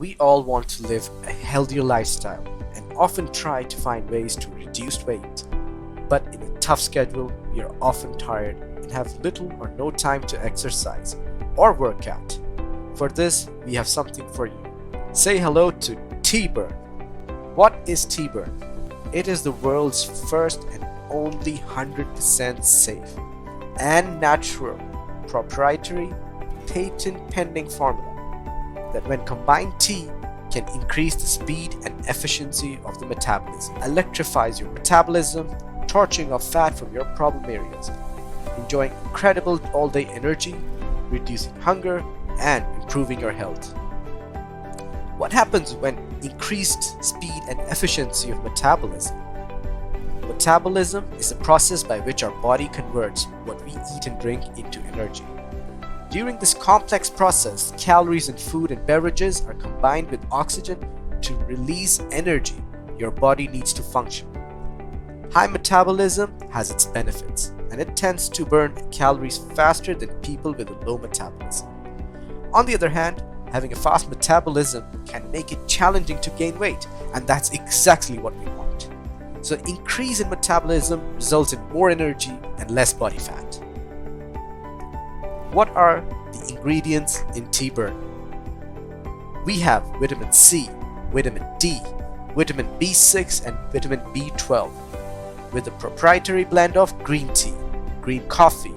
We all want to live a healthier lifestyle and often try to find ways to reduce weight. But in a tough schedule, we are often tired and have little or no time to exercise or work out. For this, we have something for you. Say hello to T-Burn. What is T-Burn? It is the world's first and only 100% safe and natural proprietary patent-pending formula that when combined tea can increase the speed and efficiency of the metabolism, electrifies your metabolism, torching off fat from your problem areas, enjoying incredible all-day energy, reducing hunger, and improving your health. What happens when increased speed and efficiency of metabolism? Metabolism is a process by which our body converts what we eat and drink into energy. During this complex process, calories in food and beverages are combined with oxygen to release energy your body needs to function. High metabolism has its benefits, and it tends to burn calories faster than people with a low metabolism. On the other hand, having a fast metabolism can make it challenging to gain weight, and that's exactly what we want. So increase in metabolism results in more energy and less body fat. What are the ingredients in T-Burn? We have vitamin C, vitamin D, vitamin B6 and vitamin B12 with a proprietary blend of green tea, green coffee,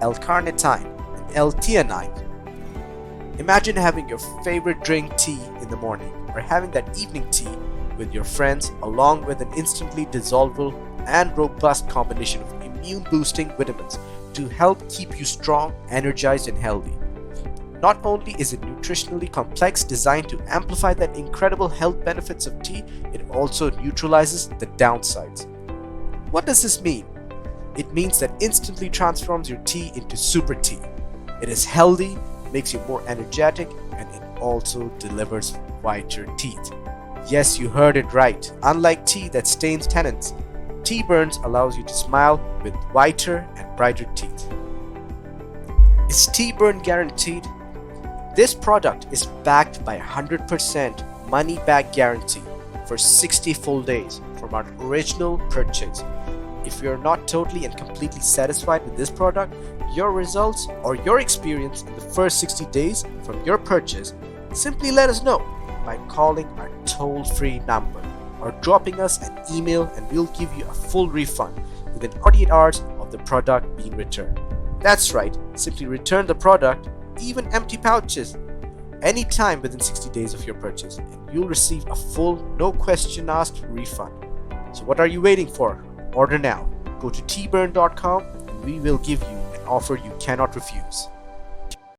L-carnitine and L-theanine. Imagine having your favorite drink tea in the morning or having that evening tea with your friends along with an instantly dissolvable and robust combination of immune boosting vitamins to help keep you strong, energized and healthy. Not only is it nutritionally complex, designed to amplify that incredible health benefits of tea, it also neutralizes the downsides. What does this mean? It means that instantly transforms your tea into super tea. It is healthy, makes you more energetic, and it also delivers whiter teeth. Yes, you heard it right. Unlike tea that stains tannins, T-Burns allows you to smile with whiter and brighter teeth. Is T-Burn guaranteed? This product is backed by 100% money-back guarantee for 60 full days from our original purchase. If you're not totally and completely satisfied with this product, your results or your experience in the first 60 days from your purchase, simply let us know by calling our toll-free number or dropping us an email, and we'll give you a full refund within 48 hours of the product being returned. That's right, simply return the product, even empty pouches, anytime within 60 days of your purchase, and you'll receive a full, no question asked refund. So what are you waiting for? Order now. Go to tburn.com and we will give you an offer you cannot refuse.